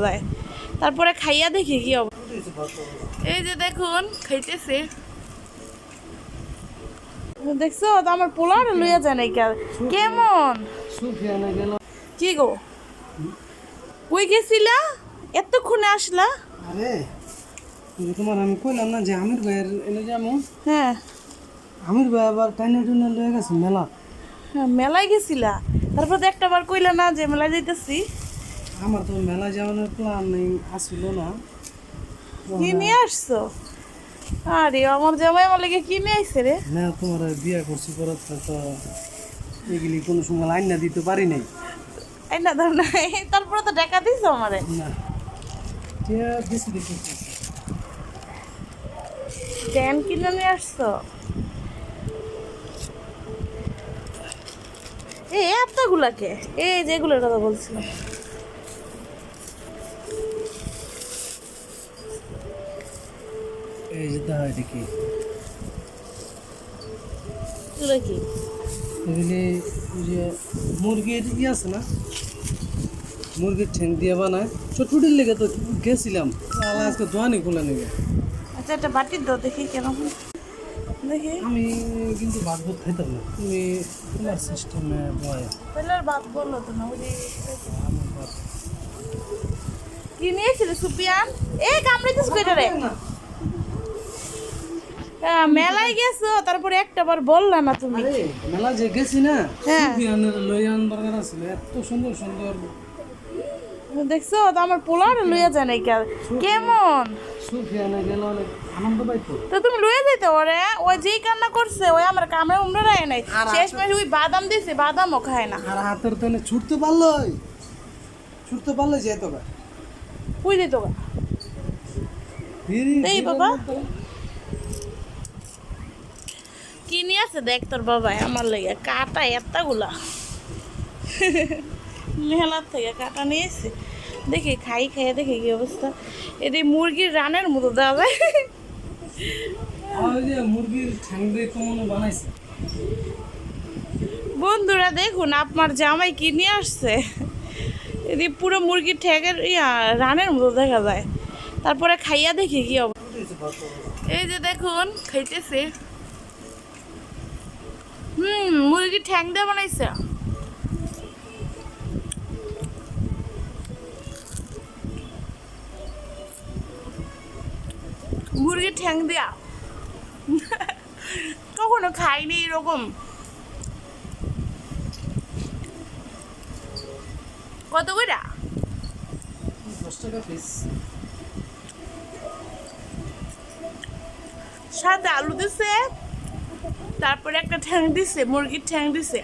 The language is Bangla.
যায়। তারপরে খাইয়া দেখি কি এই যে দেখুন খাইতেছে, দেখছো তো আমার পোলার লইয়া যায় নাই কেমন কি গো কই গেছিলা এতক্ষণে আসলা? আরে তোমার আমি কইলাম না যে আমির ভাইয়ের এনে যাবো। হ্যাঁ আমির ভাই আবার টাইনে টুনে লয়ে গেছে মেলা। হ্যাঁ মেলায় গেছিলা, তারপর তো একটা বার কইলা না যে মেলায় যাইতেছি। আমার তো মেলা যাওয়ানোর প্ল্যান নেই আসছিল না। কি নিয়ে আসছো? আরে আমার জামাই আমার লেগে কি নিয়ে আইছে রে? না তোমার বিয়ে করছি পরে তো এগুলি কোনো সময় লাইন না দিতে পারি নাই। এই না ধর না, তারপরে তো টাকা দিছো আমারে। না বেশি দেখি ট্যান কিনে নিয়ে আসছো? এই এতগুলাকে, এই যেগুলোর কথা বলছিলাম। এই যে দেখা দেখি এগুলো কি? এগুলি ওই যে মুরগির আছে না, মুরগির ঠ্যাং দিয়ে বানায় চটপটির লেগে তো গেছিলাম আজকে দোয়ানি খোলা নেবে। আচ্ছা একটা বাটির দাও দেখি কেমন দেখি। আমি কিন্তু ভাত ভাত খাইতাম না, তুমি তোমার সিস্টেমে বয় তাহলে আর ভাত বললো তো না, ওই যে কি নিয়েছিল সুপিয়ান? এ কামড়াইতেছ কইটা রে? মেলায় গেছো তারপরে একটা বার বললা না তুমি? আরে মেলা যে গেছি না, হ্যাঁ সুফিয়ানের লইয়ান বার্গার ছিল এত সুন্দর সুন্দর। দেখছো তো আমার পোলার লইয়া যায় নাই কেমন? সুফিয়ানে গেলে অনেক আনন্দ পাইতো। তো তুমি লইয়া যাইতে ওরে, ওই যেই কান্না করছে ওই আমার কামড়ে উমড়ে রায় নাই, শেষ মাসে ওই বাদাম দিছে বাদামও খায় না। আর হাতের তেনে ছুটতে পারলো যেত গা পুই দিত গা এই বাবা কি নিয়ে আছে দেখ তোর বাবা আমার লেগে কাটা এতগুলা মেলার থেকে কাটা নিয়েছে, দেখি খাই খাইয়ে দেখি কি অবস্থা। এটি মুরগির রানের মতো দেওয়া যায়। ওই যে মুরগির ঠ্যাং দিয়ে কেমন বানাইছে। বন্ধুরা দেখুন আপনার জামাই কি নিয়ে আসছে, এটি পুরো মুরগির ঠ্যাঙের রানের মতো দেখা যায়। তারপরে খাইয়া দেখি কি অবস্থা। এই যে দেখুন খাইতেছে, মুরগির ঠ্যাং দিয়ে বানাইছে। মুরগির ঠ্যাং দিয়া কখনো খাইনি এরকম। কত কইরা? 10 টাকা পিস। সাথে আলু দিছে, তারপরে একটা ঠ্যাং দিছে, মুরগির ঠ্যাং দিছে।